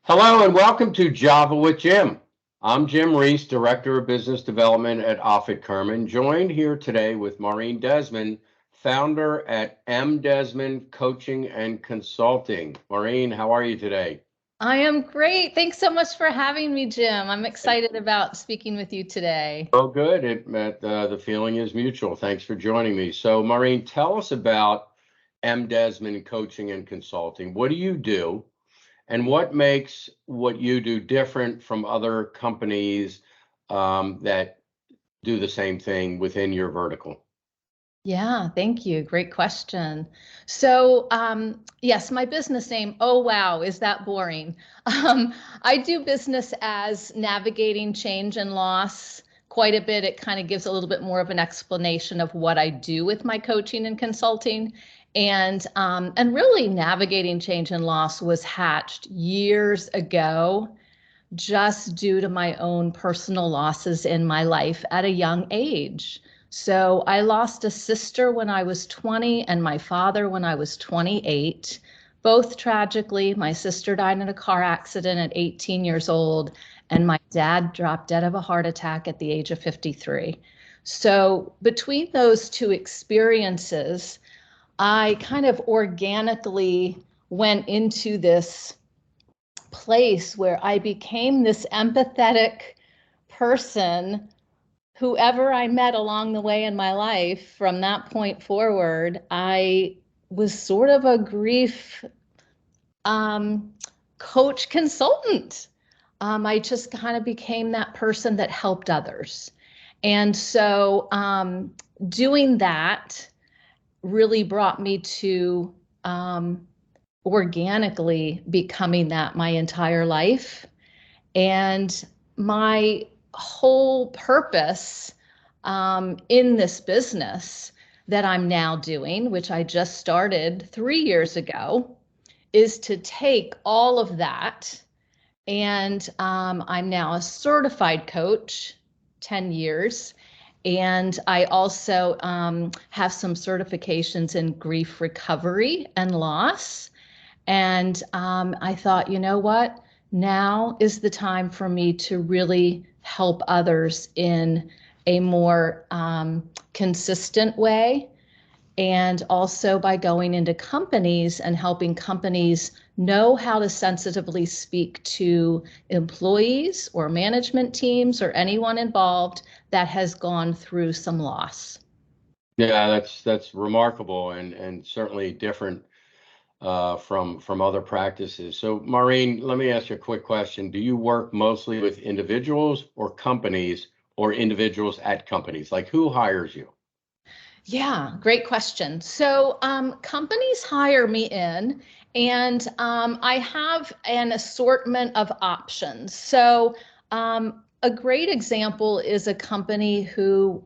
Hello and welcome to Java with Jim. I'm Jim Reese, Director of Business Development at Offit Kurman, joined here today with Maureen Desmond, founder at Desmond Coaching and Consulting. Maureen, how are you today? I am great. Thanks so much for having me, Jim. I'm excited about speaking with you today. Oh, good. The feeling is mutual. Thanks for joining me. So, Maureen, tell us about Desmond Coaching and Consulting. What do you do? And what makes what you do different from other companies that do the same thing within your vertical? Yeah, thank you. Great question. So, yes, my business name, oh, wow, is that boring? I do business as navigating change and loss quite a bit. It kind of gives a little bit more of an explanation of what I do with my coaching and consulting. And really navigating change and loss was hatched years ago just due to my own personal losses in my life at a young age. So I lost a sister when I was 20 and my father when I was 28, both tragically. My sister died in a car accident at 18 years old, and my dad dropped dead of a heart attack at the age of 53. So between those two experiences, I kind of organically went into this place where I became this empathetic person. Whoever I met along the way in my life from that point forward, I was sort of a grief um, coach consultant. I just kind of became that person that helped others. And so doing that really brought me to organically becoming that my entire life. And my whole purpose in this business that I'm now doing, which I just started 3 years ago, is to take all of that. And I'm now a certified coach, 10 years. And I also have some certifications in grief recovery and loss. And I thought, you know what? Now is the time for me to really help others in a more consistent way. And also by going into companies and helping companies know how to sensitively speak to employees or management teams or anyone involved that has gone through some loss. Yeah, that's remarkable and certainly different from other practices. So, Maureen, let me ask you a quick question. Do you work mostly with individuals or individuals at companies? Like who hires you? Yeah, great question. So companies hire me in, and I have an assortment of options. So a great example is a company who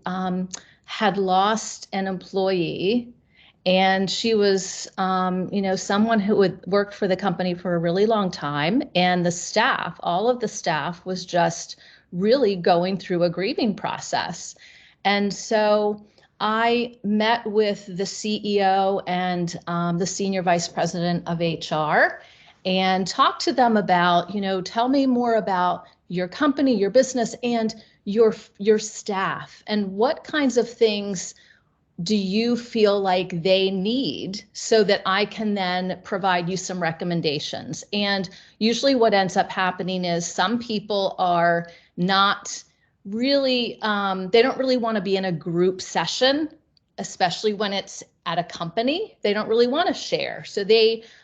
had lost an employee, and she was, someone who had worked for the company for a really long time, and the staff, all of the staff, was just really going through a grieving process, and so I met with the CEO and the senior vice president of HR and talked to them about, tell me more about your company, your business, and your staff, and what kinds of things do you feel like they need so that I can then provide you some recommendations. And usually what ends up happening is some people are not really, they don't really want to be in a group session, especially when it's at a company. They don't really want to share. So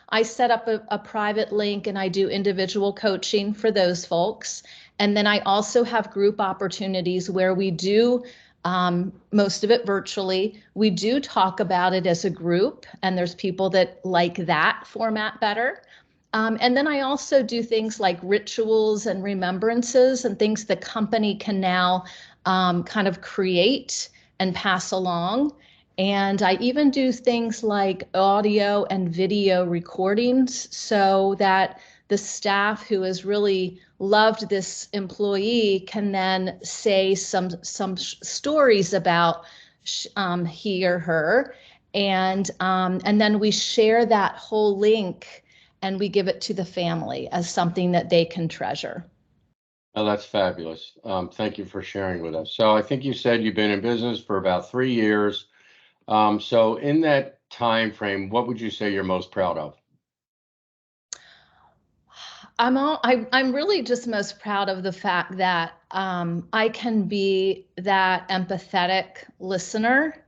I set up a private link and I do individual coaching for those folks. And then I also have group opportunities where we do most of it virtually. We do talk about it as a group, and there's people that like that format better. And then I also do things like rituals and remembrances and things the company can now kind of create and pass along. And I even do things like audio and video recordings so that the staff who has really loved this employee can then say some stories about he or her, and then we share that whole link and we give it to the family as something that they can treasure. Oh, that's fabulous. Thank you for sharing with us. So I think you said you've been in business for about 3 years. So in that time frame, what would you say you're most proud of? I'm really just most proud of the fact that I can be that empathetic listener.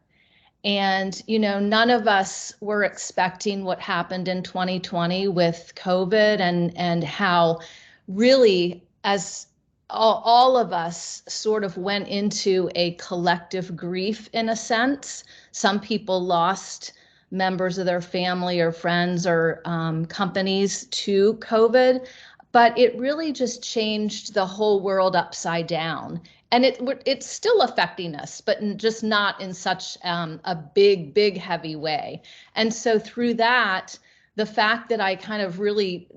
And, none of us were expecting what happened in 2020 with COVID and how really, as all of us sort of went into a collective grief in a sense. Some people lost members of their family or friends or companies to COVID, but it really just changed the whole world upside down. And it's still affecting us, but just not in such a big, heavy way. And so through that, the fact that I kind of really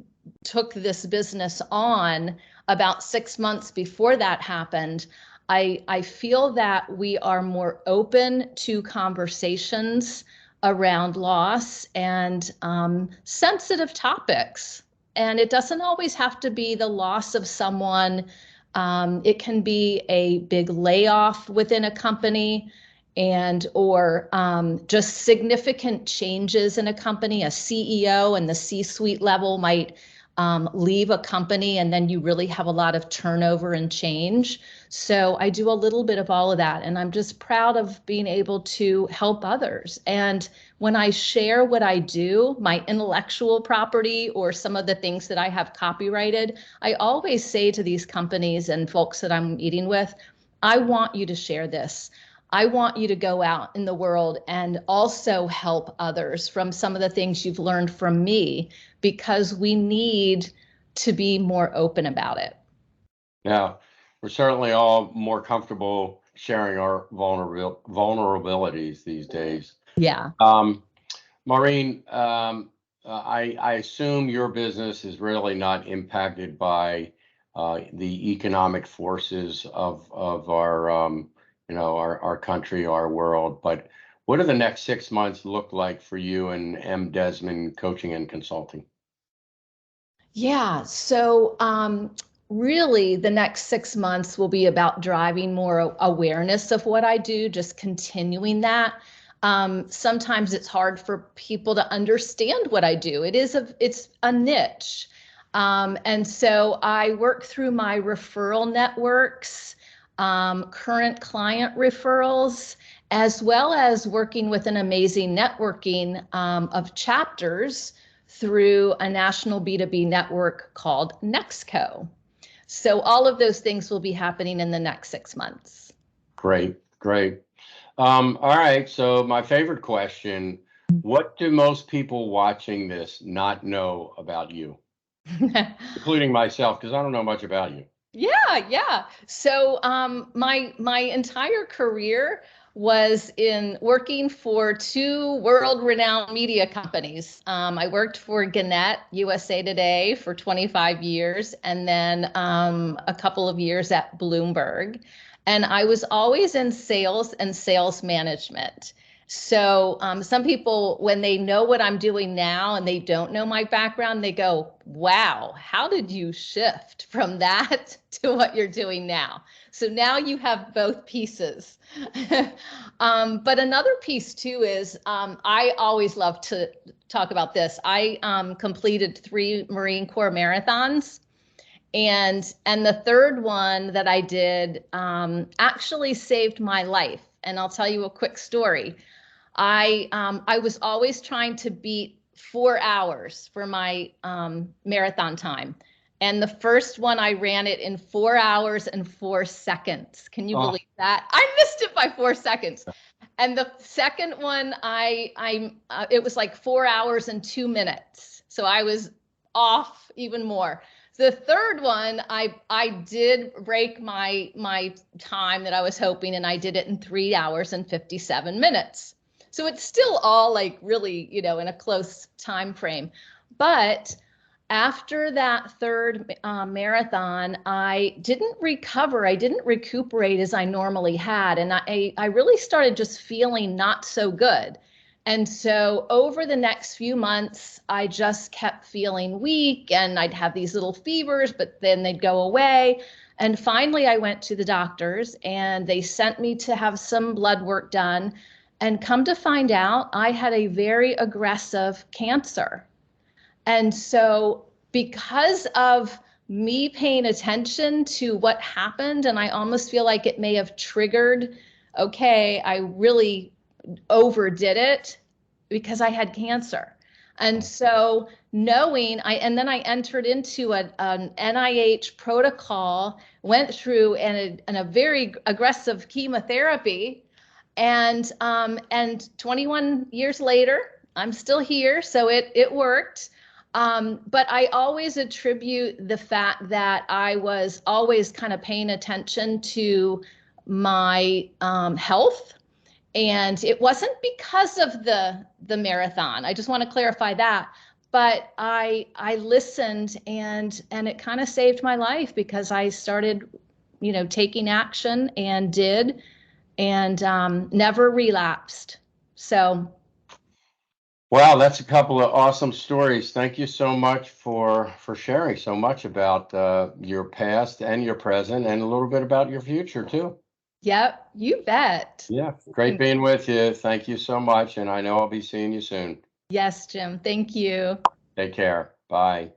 took this business on about 6 months before that happened, I feel that we are more open to conversations around loss and sensitive topics. And it doesn't always have to be the loss of someone. It can be a big layoff within a company or just significant changes in a company. A CEO and the C-suite level might leave a company, and then you really have a lot of turnover and change. So I do a little bit of all of that, and I'm just proud of being able to help others. And when I share what I do, my intellectual property or some of the things that I have copyrighted, I always say to these companies and folks that I'm meeting with, I want you to share this. I want you to go out in the world and also help others from some of the things you've learned from me, because we need to be more open about it. Yeah, we're certainly all more comfortable sharing our vulnerabilities these days. Yeah. Maureen, I assume your business is really not impacted by the economic forces of our our country, our world. But what do the next 6 months look like for you and M. Desmond Coaching and Consulting? Yeah. So really, the next 6 months will be about driving more awareness of what I do, just continuing that. Sometimes it's hard for people to understand what I do. It's a niche. And so I work through my referral networks, current client referrals, as well as working with an amazing networking of chapters through a national B2B network called Nexco. So all of those things will be happening in the next 6 months. Great, great. All right. So my favorite question, what do most people watching this not know about you, including myself, because I don't know much about you? Yeah. So my entire career was in working for two world-renowned media companies. I worked for Gannett, USA Today for 25 years, and then a couple of years at Bloomberg. And I was always in sales and sales management. So some people, when they know what I'm doing now and they don't know my background, they go, wow, how did you shift from that to what you're doing now? So now you have both pieces. But another piece too is I always love to talk about this. I completed 3 Marine Corps marathons. And the third one that I did actually saved my life. And I'll tell you a quick story. I was always trying to beat 4 hours for my marathon time. And the first one, I ran it in 4 hours and 4 seconds. Can you believe that? I missed it by 4 seconds. And the second one, it was like 4 hours and 2 minutes. So I was off even more. The third one, I did break my time that I was hoping, and I did it in 3 hours and 57 minutes. So it's still all like really, in a close time frame. But after that third marathon, I didn't recover. I didn't recuperate as I normally had. And I really started just feeling not so good. And so over the next few months, I just kept feeling weak, and I'd have these little fevers, but then they'd go away. And finally, I went to the doctors, and they sent me to have some blood work done. And come to find out, I had a very aggressive cancer. And so because of me paying attention to what happened, and I almost feel like it may have triggered, okay, I really overdid it because I had cancer. And so and then I entered into an NIH protocol, went through a very aggressive chemotherapy, and 21 years later, I'm still here, so it worked. But I always attribute the fact that I was always kind of paying attention to my health. And it wasn't because of the marathon. I just want to clarify that. But I listened, and it kind of saved my life because I started, taking action and never relapsed. So. Wow, that's a couple of awesome stories. Thank you so much for sharing so much about your past and your present, and a little bit about your future too. Yep, you bet. Yeah, great being with you. Thank you so much, and I know I'll be seeing you soon. Yes, Jim. Thank you. Take care. Bye.